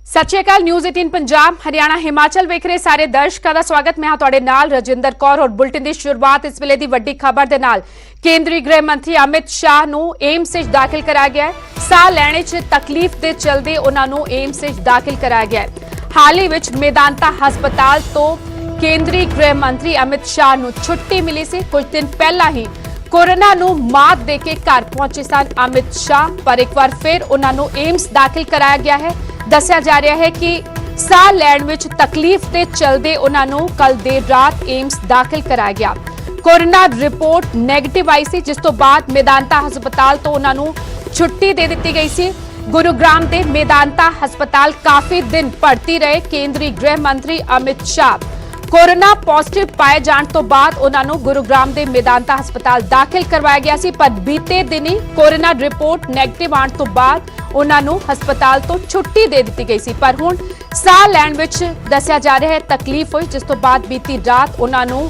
ਸਤਿ ਸ਼੍ਰੀ ਅਕਾਲ। ਨਿਊਜ਼ 18 ਪੰਜਾਬ ਹਰਿਆਣਾ ਹਿਮਾਚਲ ਵੇਖ ਰਹੇ ਸਾਰੇ ਦਰਸ਼ਕਾਂ ਦਾ ਸਵਾਗਤ। ਮੈਂ ਹਾਂ ਤੁਹਾਡੇ ਨਾਲ ਰਜਿੰਦਰ ਕੌਰ ਔਰ ਬੁਲਟਨ ਦੀ ਸ਼ੁਰੂਆਤ ਇਸ ਵੇਲੇ ਦੀ ਵੱਡੀ ਖਬਰ ਦੇ ਨਾਲ। ਕੇਂਦਰੀ ਗ੍ਰਹਿ ਮੰਤਰੀ ਅਮਿਤ ਸ਼ਾਹ ਨੂੰ ਏਮਸ ਵਿੱਚ ਦਾਖਲ ਕਰਾਇਆ ਗਿਆ ਹੈ। ਸਾਹ ਲੈਣੇ 'ਚ ਤਕਲੀਫ ਦੇ ਚਲਦੇ ਉਹਨਾਂ ਨੂੰ ਏਮਸ ਵਿੱਚ ਦਾਖਲ ਕਰਾਇਆ ਗਿਆ ਹੈ। ਹਾਲ ਹੀ ਵਿੱਚ ਮੈਦਾਂਤਾ ਹਸਪਤਾਲ ਤੋਂ ਕੇਂਦਰੀ ਗ੍ਰਹਿ ਮੰਤਰੀ ਅਮਿਤ ਸ਼ਾਹ ਨੂੰ ਛੁੱਟੀ ਮਿਲੀ ਸੀ। ਕੁਝ ਦਿਨ ਪਹਿਲਾਂ ਹੀ कोरोना ਨੂੰ ਮਾਤ ਦੇ ਕੇ ਘਰ ਪਹੁੰਚੇ ਸਨ ਅਮਿਤ ਸ਼ਾਹ, ਪਰ ਇੱਕ ਵਾਰ ਫਿਰ ਉਹਨਾਂ ਨੂੰ ਏਮਸ ਦਾਖਲ ਕਰਾਇਆ ਗਿਆ ਹੈ। ਦੱਸਿਆ ਜਾ ਰਿਹਾ ਹੈ ਕਿ ਸਾਹ ਲੈਣ ਵਿੱਚ ਤਕਲੀਫ ਦੇ ਚਲਦੇ ਉਹਨਾਂ ਨੂੰ ਕੱਲ ਦੇਰ ਰਾਤ ਏਮਸ ਦਾਖਲ ਕਰਾਇਆ ਗਿਆ। ਕੋਰੋਨਾ ਰਿਪੋਰਟ ਨੈਗੇਟਿਵ ਆਈ ਸੀ, ਜਿਸ ਤੋਂ ਬਾਅਦ ਮੈਦਾਂਤਾ ਹਸਪਤਾਲ ਤੋਂ ਉਹਨਾਂ ਨੂੰ ਛੁੱਟੀ ਦੇ ਦਿੱਤੀ ਗਈ ਸੀ। ਗੁਰੂਗ੍ਰਾਮ ਦੇ ਮੈਦਾਂਤਾ ਹਸਪਤਾਲ ਕਾਫੀ ਦਿਨ ਭਰਤੀ ਰਹੇ ਕੇਂਦਰੀ ਗ੍ਰਹਿ ਮੰਤਰੀ ਅਮਿਤ ਸ਼ਾਹ। कोरोना पॉजिटिव पाए जाने तो बाद उन्होंने गुरुग्राम के मैदांता हस्पताल दाखिल करवाया गया सी, पर बीते दिन ही कोरोना रिपोर्ट नैगेटिव आने तो बाद उन्होंने हस्पताल तो छुट्टी दे दी गई सी। पर हुण साह लैण विच दस्सिया जा रहा है तकलीफ हुई, जिस तो बाद बीती रात उन्होंने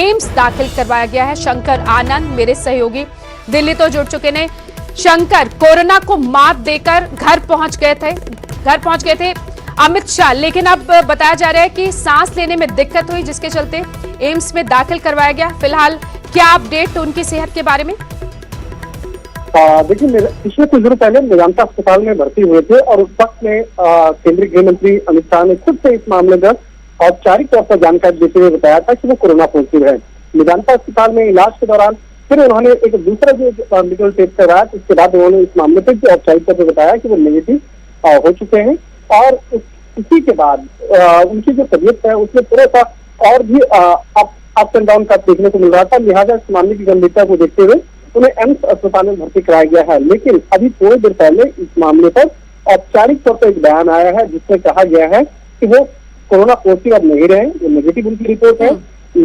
एम्स दाखिल करवाया गया है। शंकर आनंद मेरे सहयोगी दिल्ली तो जुड़ चुके हैं। शंकर, कोरोना को मात देकर घर पहुंच गए थे अमित शाह, लेकिन अब बताया जा रहा है कि सांस लेने में दिक्कत हुई, जिसके चलते एम्स में दाखिल करवाया गया। फिलहाल क्या अपडेट उनकी सेहत के बारे में? देखिए, पिछले कुछ दिनों पहले मेदांता अस्पताल में भर्ती हुए थे और उस वक्त में केंद्रीय गृह मंत्री अमित शाह ने खुद से इस मामले में औपचारिक तौर पर जानकारी देते हुए बताया था कि वो कोरोना पॉजिटिव है। मेदांता अस्पताल में इलाज के दौरान फिर उन्होंने एक दूसरा जो मेडिकल टेस्ट करवाया, उसके बाद उन्होंने इस मामले पर औपचारिक तौर पर बताया कि वो नेगेटिव हो चुके हैं और इसी के बाद उनकी जो तबीयत है उसमें थोड़ा सा और भी अप एंड डाउन का देखने को मिल रहा था। लिहाजा इस मामले की गंभीरता को देखते हुए उन्हें एम्स अस्पताल में भर्ती कराया गया है। लेकिन अभी थोड़ी देर पहले इस मामले पर औपचारिक तौर पर एक बयान आया है, जिसमें कहा गया है कि वो कोरोना पॉजिटिव अब नहीं रहे, वो नेगेटिव उनकी रिपोर्ट है।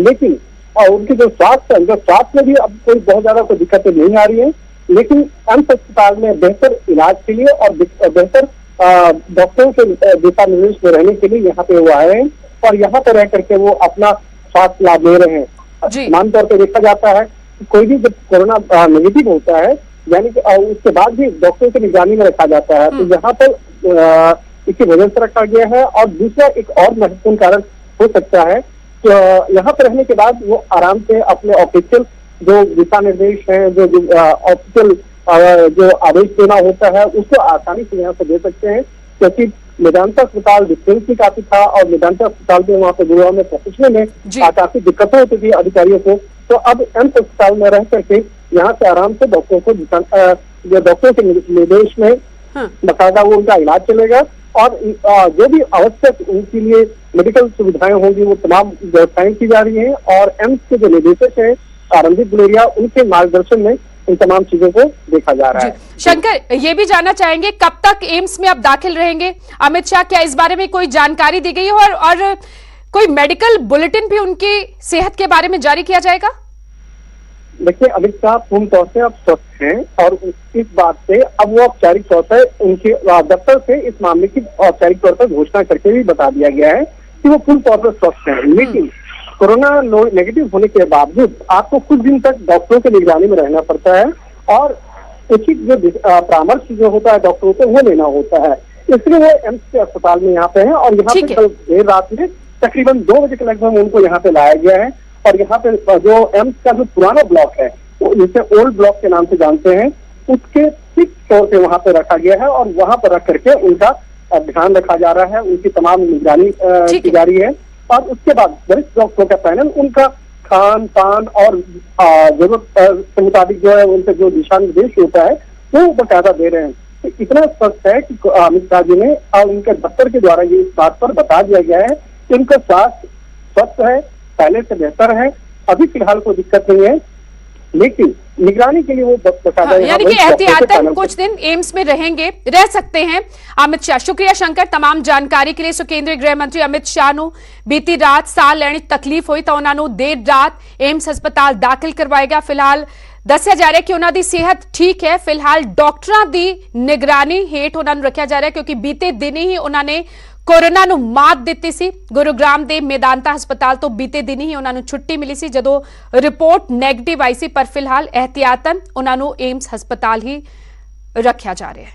लेकिन उनके जो स्वास्थ्य में भी अब कोई बहुत ज्यादा कोई दिक्कतें नहीं आ रही है। लेकिन एम्स अस्पताल में बेहतर इलाज के लिए और बेहतर डॉक्टरों के दिशा निर्देश में रहने के लिए यहाँ पे वो आए हैं और यहाँ पे रह करके वो अपना स्वास्थ्य लाभ ले रहे हैं। सामान्य तौर पर देखा जाता है कि कोई भी जब कोरोना नेगेटिव होता है, यानी कि उसके बाद भी डॉक्टरों की निगरानी में रखा जाता है, तो यहाँ पर इसकी वजह से रखा गया है। और दूसरा एक और महत्वपूर्ण कारण हो सकता है कि यहाँ पर रहने के बाद वो आराम से अपने ऑफिशियल जो दिशा निर्देश है, जो ऑफिशियल जो आदेश देना होता है, उसको आसानी से यहाँ से दे सकते हैं। क्योंकि मेदांता अस्पताल डिस्टेंस भी काफी था और मेदांता अस्पताल में वहाँ पे गुरुग्राम में पहुंचने में काफी दिक्कतें होती थी अधिकारियों को। तो अब एम्स अस्पताल में रह करके यहाँ से आराम से डॉक्टरों को जो डॉक्टरों के निर्देश में बकायदा वो उनका इलाज चलेगा और जो भी आवश्यक उनके लिए मेडिकल सुविधाएं होंगी वो तमाम व्यवस्थाएं की जा रही है। और एम्स के जो निदेशक है रणदीप गुलेरिया, उनके मार्गदर्शन में इन तमाम चीजों को देखा जा रहा है। शंकर, ये भी जानना चाहेंगे कब तक एम्स में अब दाखिल रहेंगे अमित शाह? क्या इस बारे में कोई जानकारी दी गई है और कोई मेडिकल बुलेटिन भी उनकी सेहत के बारे में जारी किया जाएगा? देखिए, अमित शाह पूर्ण तौर से अब स्वस्थ हैं और इस बात से अब वो औपचारिक तौर पर उनके दफ्तर से इस मामले की औपचारिक तौर पर घोषणा करके भी बता दिया गया है कि वो पूर्ण तौर पर स्वस्थ है। लेकिन कोरोना नेगेटिव होने के बावजूद आपको कुछ दिन तक डॉक्टरों की निगरानी में रहना पड़ता है और उचित जो परामर्श जो होता है डॉक्टरों को वो लेना होता है। इसलिए वो एम्स के अस्पताल में यहाँ पे है और यहाँ पे कल देर रात में तकरीबन 2 बजे के लगभग उनको यहाँ पे लाया गया है। और यहाँ पे जो एम्स का जो पुराना ब्लॉक है, जिसे ओल्ड ब्लॉक के नाम से जानते हैं, उसके 6 फ्लोर पे वहाँ पे रखा गया है और वहाँ पर रख करके उनका ध्यान रखा जा रहा है, उनकी तमाम निगरानी की जा रही है। और उसके बाद वरिष्ठ डॉक्टरों का पैनल उनका खान पान और जरूरत के मुताबिक जो है उनसे जो दिशा निर्देश होता है वो बकायदा दे रहे हैं। तो इतना स्पष्ट है कि अमित शाह जी ने और उनके दफ्तर के द्वारा ये इस बात पर बता दिया गया है कि उनका स्वास्थ्य स्वस्थ है, पहले से बेहतर है, अभी फिलहाल कोई दिक्कत नहीं है। लेकिन निगरानी के लिए वो बकायदा यानी कि एहतियातन कुछ दिन एम्स में रह सकते हैं अमित शाह। शुक्रिया शंकर तमाम जानकारी के लिए। सो केंद्रीय गृह मंत्री अमित शाह ਨੂੰ बीती रात साह ਲੈਣ ਤਕਲੀਫ ਹੋਈ ਤਾਂ ਉਹਨਾਂ ਨੂੰ ਦੇਰ ਰਾਤ एम्स ਹਸਪਤਾਲ ਦਾਖਲ ਕਰਵਾਇਆ ਗਿਆ। ਫਿਲਹਾਲ ਦੱਸਿਆ ਜਾ ਰਿਹਾ ਕਿ ਉਹਨਾਂ ਦੀ ਸਿਹਤ ਠੀਕ ਹੈ। ਫਿਲਹਾਲ ਡਾਕਟਰਾਂ ਦੀ ਨਿਗਰਾਨੀ ਹੇਠ ਉਹਨਾਂ ਨੂੰ ਰੱਖਿਆ ਜਾ ਰਿਹਾ ਕਿਉਂਕਿ ਬੀਤੇ ਦਿਨ ਹੀ ਉਹਨਾਂ ਨੇ कोरोना ਨੂੰ ਮਾਤ ਦਿੱਤੀ ਸੀ। ਗੁਰੂਗ੍ਰਾਮ ਦੇ ਮੈਦਾਂਤਾ ਹਸਪਤਾਲ ਤੋਂ ਬੀਤੇ ਦਿਨ ਹੀ ਉਹਨਾਂ ਨੂੰ ਛੁੱਟੀ ਮਿਲੀ ਸੀ ਜਦੋਂ ਰਿਪੋਰਟ ਨੈਗੇਟਿਵ ਆਈ ਸੀ, ਪਰ ਫਿਲਹਾਲ एहतियातन ਉਹਨਾਂ ਨੂੰ एम्स ਹਸਪਤਾਲ ਹੀ ਰੱਖਿਆ ਜਾ ਰਿਹਾ ਹੈ।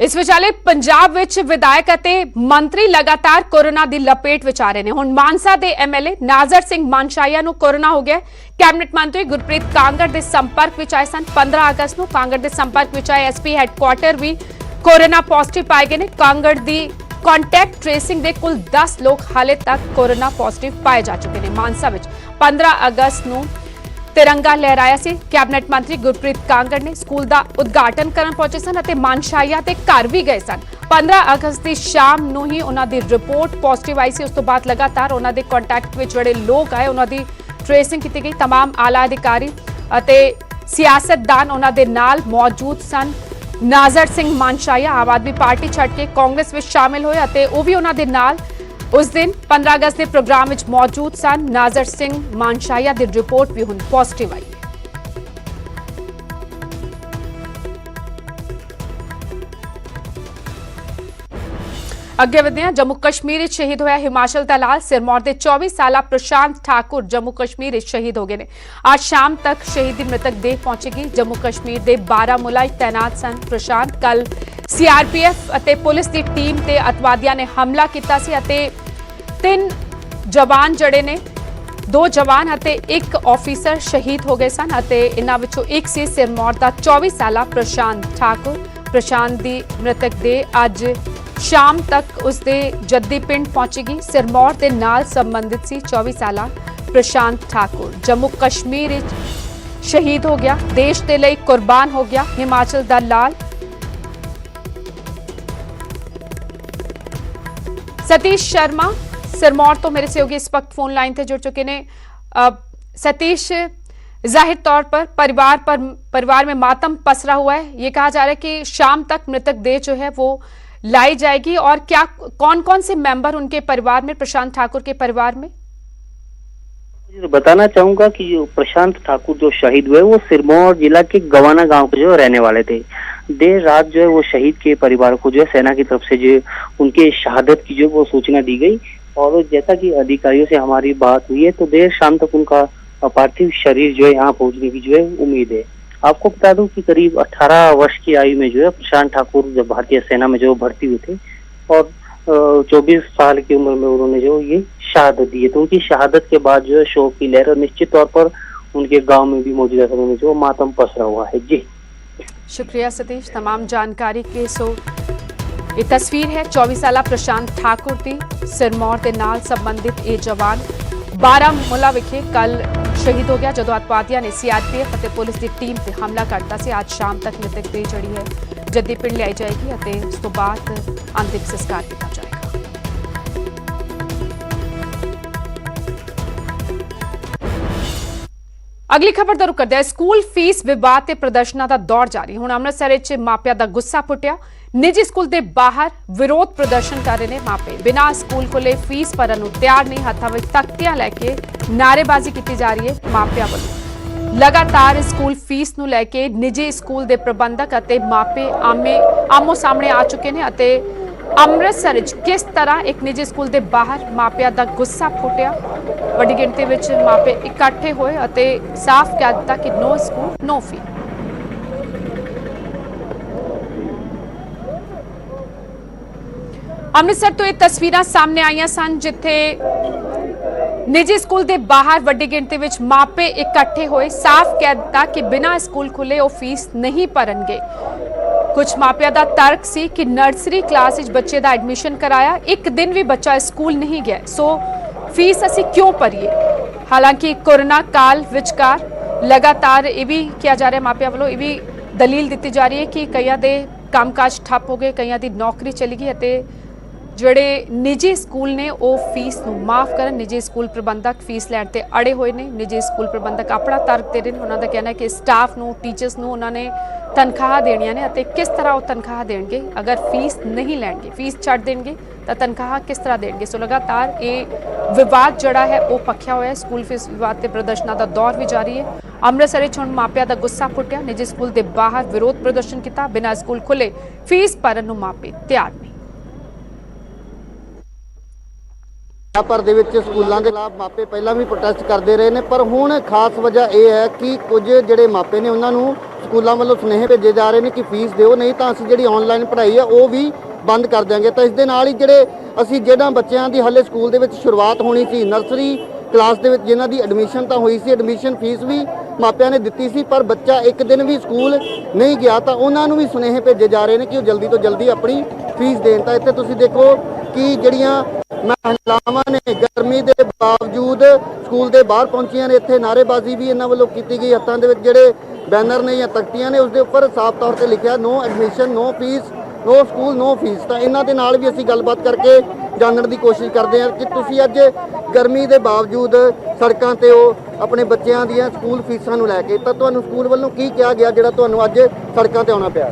ਇਸ ਵਿਚਾਲੇ ਪੰਜਾਬ ਵਿੱਚ ਵਿਧਾਇਕ ਅਤੇ ਮੰਤਰੀ ਲਗਾਤਾਰ ਕੋਰੋਨਾ ਦੀ ਲਪੇਟ ਵਿੱਚ ਆ ਰਹੇ ਨੇ। ਹੁਣ ਮਾਨਸਾ ਦੇ ਐਮਐਲਏ ਨਾਜ਼ਰ ਸਿੰਘ ਮਾਨਸ਼ਾਇਆ ਨੂੰ ਕੋਰੋਨਾ ਹੋ ਗਿਆ। ਕੈਬਨਿਟ ਮੰਤਰੀ ਗੁਰਪ੍ਰੀਤ ਕਾਂਗੜ ਦੇ ਸੰਪਰਕ ਵਿੱਚ ਆਏ ਸਨ। 15 ਅਗਸਤ ਨੂੰ ਕਾਂਗੜ ਦੇ ਸੰਪਰਕ ਵਿੱਚ ਆਏ ਐਸਪੀ ਹੈੱਡਕੁਆਰਟਰ ਵੀ ਕੋਰੋਨਾ ਪੋਜ਼ਿਟਿਵ ਪਾਏ ਗਏ ਨੇ। ਕਾਂਗੜ ਦੀ ਕੰਟੈਕਟ ਟ੍ਰੇਸਿੰਗ ਦੇ ਕੁੱਲ 10 ਲੋਕ ਹਾਲੇ ਤੱਕ ਕੋਰੋਨਾ ਪੋਜ਼ਿਟਿਵ ਪਾਏ ਜਾ ਚੁੱਕੇ ਨੇ। ਮਾਨਸਾ ਵਿੱਚ 15 ਅਗਸਤ ਨੂੰ तिरंगा लहराया सी। कैबिनेट मंत्री गुरप्रीत कांगड़ ने स्कूल का उद्घाटन करन पहुंचे सन अते मानशाया ते घर भी गए सन। 15 अगस्त की शाम नूं ही उन्हां दी रिपोर्ट पॉजिटिव आई सी। उस तो बाद लगातार उन्हां दे कॉन्टैक्ट विच जिहड़े लोग आए उन्हां दी ट्रेसिंग की गई। तमाम आला अधिकारी अते सियासतदान उन्हां दे नाल मौजूद सन। नाज़र सिंह मानशाया आम आदमी पार्टी छड्ड के कांग्रेस विच शामिल होए अते ओह भी उन्हां दे नाल उस दिन 15 अगस्त के प्रोग्राम में मौजूद सन। नाज़र सिंह मानशाया की रिपोर्ट भी हुण पॉजिटिव आई। अगे वधदे हां। जम्मू कश्मीर शहीद होया हिमाचल दा लाल सिरमौर के 24 साला प्रशांत ठाकुर जम्मू कश्मीर शहीद हो गए ने। आज शाम तक शहीद दी मृतक देह पहुंचेगी। जम्मू कश्मीर के बारामूला तैनात सन प्रशांत। कल सीआरपीएफ अते पुलिस की टीम ते अतवादियों ने हमला किया सी अते 3 जवान जड़े ने 2 जवान अते 1 ऑफिसर शहीद हो गए सन अते इन्हां विचों एक सी सिरमौर का 24 साला प्रशांत ठाकुर। प्रशांत की मृतक देह अज शाम तक उसके जद्दी पिंड पहुंचेगी। सिरमौर के नाल संबंधित सी 24 साला प्रशांत ठाकुर जम्मू कश्मीर शहीद हो गया। देश के लिए कुर्बान हो गया हिमाचल दा लाल। सतीश शर्मा सिरमौर तो मेरे सहयोगी इस वक्त फोन लाइन थे जुड़ चुके ने। सतीश, जाहिर तौर पर परिवार में मातम पसरा हुआ है। ये कहा जा रहा है कि शाम तक मृतक देह जो है वो लाई जाएगी और क्या कौन कौन से मेंबर उनके परिवार में, प्रशांत ठाकुर के परिवार में? बताना चाहूंगा कि जो प्रशांत ठाकुर जो शहीद हुए वो सिरमौर जिला के गवाना गांव के जो रहने वाले थे। देर रात जो है वो शहीद के परिवार को जो है सेना की तरफ से जो उनके शहादत की जो वो सूचना दी गई और जैसा कि अधिकारियों से हमारी बात हुई है तो देर शाम तक उनका पार्थिव शरीर जो है यहाँ पहुंचने की जो है उम्मीद है। आपको बता दूं कि करीब 18 वर्ष की आयु में जो है प्रशांत ठाकुर जब भारतीय सेना में जो भर्ती हुए थे और 24 साल की उम्र में उन्होंने जो ये शहादत दी है। तो उनकी शहादत के बाद जो है शोक की लहर और निश्चित तौर पर उनके गांव में भी मौजूदा समय में जो मातम पसरा हुआ है। जी शुक्रिया सतीश तमाम जानकारी के। ये तस्वीर है 24 साला प्रशांत ठाकुर की। सिरमौर के नाल संबंधित ये जवान बारामूला विखे कल शहीद हो गया जदों अतवादियों ने सीआरपीएफ और पुलिस की टीम से हमला करता से। आज शाम तक मृतक देह जड़ी है जद्दी पिंड लाई जाएगी और उस तो बाद अंतिम संस्कार किया जाएगा। अगली खबर ਦਾ ਰੁਕ ਕਰਦੇ ਹਾਂ। ਸਕੂਲ ਫੀਸ ਵਿਵਾਦ ਤੇ ਪ੍ਰਦਰਸ਼ਨਾਂ ਦਾ ਦੌਰ ਜਾਰੀ। ਹੁਣ ਅੰਮ੍ਰਿਤਸਰ ਵਿੱਚ ਮਾਪਿਆਂ ਦਾ ਗੁੱਸਾ ਫੁੱਟਿਆ। ਨਿੱਜੀ ਸਕੂਲ ਦੇ ਬਾਹਰ ਵਿਰੋਧ ਪ੍ਰਦਰਸ਼ਨ ਕਰ ਰਹੇ ਨੇ ਮਾਪੇ। ਬਿਨਾਂ ਸਕੂਲ ਖੁੱਲੇ ਫੀਸ ਭਰਨ ਨੂੰ ਤਿਆਰ ਨਹੀਂ। ਹੱਥਾਂ ਵਿੱਚ ਤਖਤੀਆਂ ਲੈ ਕੇ ਨਾਅਰੇਬਾਜ਼ੀ ਕੀਤੀ ਜਾ ਰਹੀ ਹੈ ਮਾਪਿਆਂ ਵੱਲੋਂ। ਲਗਾਤਾਰ ਸਕੂਲ ਫੀਸ ਨੂੰ ਲੈ ਕੇ ਨਿੱਜੀ ਸਕੂਲ ਦੇ ਪ੍ਰਬੰਧਕ ਅਤੇ ਮਾਪੇ ਆਮੋ ਸਾਹਮਣੇ ਆ ਚੁੱਕੇ ਨੇ ਅਤੇ ਅੰਮ੍ਰਿਤਸਰ ਵਿੱਚ ਕਿਸ ਤਰ੍ਹਾਂ ਇੱਕ ਨਿੱਜੀ ਸਕੂਲ ਦੇ ਬਾਹਰ ਮਾਪਿਆਂ ਦਾ ਗੁੱਸਾ ਫੁੱਟਿਆ। ਵੱਡੀ ਗਿਣਤੀ ਵਿੱਚ ਮਾਪੇ ਇਕੱਠੇ ਹੋਏ ਅਤੇ ਸਾਫ਼ ਕਹਿ ਦਿੱਤਾ ਕਿ ਨੋ ਸਕੂਲ ਨੋ ਫੀ। ਅੰਮ੍ਰਿਤਸਰ ਤੋਂ ਇਹ ਤਸਵੀਰਾਂ ਸਾਹਮਣੇ ਆਈਆਂ ਸਨ ਜਿੱਥੇ ਨਿੱਜੀ ਸਕੂਲ ਦੇ ਬਾਹਰ ਵੱਡੀ ਗਿਣਤੀ ਵਿੱਚ ਮਾਪੇ ਇਕੱਠੇ ਹੋਏ ਸਾਫ਼ ਕਹਿ ਦਿੱਤਾ ਕਿ ਬਿਨਾਂ ਸਕੂਲ ਖੁੱਲੇ ਉਹ ਫੀਸ ਨਹੀਂ ਭਰਨਗੇ। कुछ मापिया का तर्क सी कि नर्सरी क्लास बच्चे का एडमिशन कराया एक दिन भी बच्चा स्कूल नहीं गया सो फीस असी क्यों भरीए। हालांकि कोरोना काल विचकार लगातार ये भी किया जा रहा है मापिया वालों ये भी दलील दी जा रही है कि कईयां दे कामकाज ठप हो गए कईयां दी नौकरी चली गई है। ਜਿਹੜੇ ਨਿੱਜੀ ਸਕੂਲ ਨੇ ਉਹ ਫੀਸ ਨੂੰ ਮਾਫ ਕਰਨ। ਨਿੱਜੀ ਸਕੂਲ ਪ੍ਰਬੰਧਕ ਫੀਸ ਲੈਣ ਤੇ ਅੜੇ ਹੋਏ ਨੇ। ਨਿੱਜੀ ਸਕੂਲ ਪ੍ਰਬੰਧਕ ਆਪਣਾ ਤਰਕ ਦੇ ਰਹੇ ਨੇ। ਉਹਨਾਂ ਦਾ ਕਹਿਣਾ ਹੈ ਕਿ ਸਟਾਫ ਨੂੰ ਟੀਚਰਸ ਨੂੰ ਉਹਨਾਂ ਨੇ ਤਨਖਾਹ ਦੇਣੀਆਂ ਨੇ ਅਤੇ ਕਿਸ ਤਰ੍ਹਾਂ ਉਹ ਤਨਖਾਹ ਦੇਣਗੇ ਅਗਰ ਫੀਸ ਨਹੀਂ ਲੈਣਗੇ ਫੀਸ ਛੱਡ ਦੇਣਗੇ ਤਾਂ ਤਨਖਾਹ ਕਿਸ ਤਰ੍ਹਾਂ ਦੇਣਗੇ। ਸੋ ਲਗਾਤਾਰ ਇਹ ਵਿਵਾਦ ਜਿਹੜਾ ਹੈ ਉਹ ਪੱਖਿਆ ਹੋਇਆ। ਸਕੂਲ ਫੀਸ ਵਿਵਾਦ ਤੇ ਪ੍ਰਦਰਸ਼ਨਾਂ ਦਾ ਦੌਰ ਵੀ ਜਾਰੀ ਹੈ। ਅੰਮ੍ਰਿਤਸਰ ਵਿੱਚ ਹੁਣ ਮਾਪਿਆਂ ਦਾ ਗੁੱਸਾ ਫੁੱਟਿਆ। ਨਿੱਜੀ ਸਕੂਲ ਦੇ ਬਾਹਰ ਵਿਰੋਧ ਪ੍ਰਦਰਸ਼ਨ ਕੀਤਾ। ਬਿਨਾਂ ਸਕੂਲ ਖੁੱਲੇ ਫੀਸ ਭਰਨ ਨੂੰ ਮਾਪੇ ਤਿਆਰ ਨਹੀਂ। ਭਰ ਦੇ ਵਿੱਚ ਸਕੂਲਾਂ ਦੇ ਖਿਲਾਫ ਮਾਪੇ ਪਹਿਲਾਂ ਵੀ ਪ੍ਰੋਟੈਸਟ ਕਰਦੇ ਰਹੇ ਨੇ ਪਰ ਹੁਣ ਖਾਸ ਵਜ੍ਹਾ ਇਹ ਹੈ ਕਿ ਕੁਝ ਜਿਹੜੇ ਮਾਪੇ ਨੇ ਉਹਨਾਂ ਨੂੰ ਸਕੂਲਾਂ ਵੱਲੋਂ ਸੁਨੇਹੇ ਭੇਜੇ ਜਾ ਰਹੇ ਨੇ ਕਿ ਫੀਸ ਦਿਓ, ਨਹੀਂ ਤਾਂ ਅਸੀਂ ਜਿਹੜੀ ਆਨਲਾਈਨ ਪੜ੍ਹਾਈ ਹੈ ਉਹ ਵੀ ਬੰਦ ਕਰ ਦਿਆਂਗੇ। ਤਾਂ ਇਸ ਦੇ ਨਾਲ ਹੀ ਜਿਹੜਾ ਬੱਚਿਆਂ ਦੀ ਹਾਲੇ ਸਕੂਲ ਦੇ ਵਿੱਚ ਸ਼ੁਰੂਆਤ ਹੋਣੀ ਸੀ, ਨਰਸਰੀ ਕਲਾਸ ਦੇ ਵਿੱਚ ਜਿਨ੍ਹਾਂ ਦੀ ਐਡਮਿਸ਼ਨ ਤਾਂ ਹੋਈ ਸੀ, ਐਡਮਿਸ਼ਨ ਫੀਸ ਵੀ ਮਾਪਿਆਂ ਨੇ ਦਿੱਤੀ ਸੀ, ਪਰ ਬੱਚਾ ਇੱਕ ਦਿਨ ਵੀ ਸਕੂਲ ਨਹੀਂ ਗਿਆ, ਤਾਂ ਉਹਨਾਂ ਨੂੰ ਵੀ ਸੁਨੇਹੇ ਭੇਜੇ ਜਾ ਰਹੇ ਨੇ ਕਿ ਉਹ ਜਲਦੀ ਤੋਂ ਜਲਦੀ ਆਪਣੀ ਫੀਸ ਦੇਣ। ਤਾਂ ਇੱਥੇ ਤੁਸੀਂ ਦੇਖੋ ਕਿ ਜਿਹੜੀਆਂ ਮਹਿਲਾਵਾਂ ਨੇ ਗਰਮੀ ਦੇ ਬਾਵਜੂਦ ਸਕੂਲ ਦੇ ਬਾਹਰ ਪਹੁੰਚੀਆਂ ਨੇ। ਇੱਥੇ ਨਾਅਰੇਬਾਜ਼ੀ ਵੀ ਇਹਨਾਂ ਵੱਲੋਂ ਕੀਤੀ ਗਈ, ਹੱਥਾਂ ਦੇ ਵਿੱਚ ਜਿਹੜੇ ਬੈਨਰ ਨੇ ਜਾਂ ਤਖਤੀਆਂ ਨੇ ਉਸ ਦੇ ਉੱਪਰ ਸਾਫ਼ ਤੌਰ ਤੇ ਲਿਖਿਆ ਨੋ ਐਡਮਿਸ਼ਨ, ਨੋ ਫੀਸ, ਨੋ ਸਕੂਲ, ਨੋ ਫੀਸ। ਤਾਂ ਇਹਨਾਂ ਦੇ ਨਾਲ ਵੀ ਅਸੀਂ ਗੱਲਬਾਤ ਕਰਕੇ ਜਾਣਨ ਦੀ ਕੋਸ਼ਿਸ਼ ਕਰਦੇ ਹਾਂ ਕਿ ਤੁਸੀਂ ਅੱਜ ਗਰਮੀ ਦੇ ਬਾਵਜੂਦ ਸੜਕਾਂ ਤੇ ਉਹ ਆਪਣੇ ਬੱਚਿਆਂ ਦੀਆਂ ਸਕੂਲ ਫੀਸਾਂ ਨੂੰ ਲੈ ਕੇ, ਤਾਂ ਤੁਹਾਨੂੰ ਸਕੂਲ ਵੱਲੋਂ ਕੀ ਕਿਹਾ ਗਿਆ ਜਿਹੜਾ ਤੁਹਾਨੂੰ ਅੱਜ ਸੜਕਾਂ ਤੇ ਆਉਣਾ ਪਿਆ?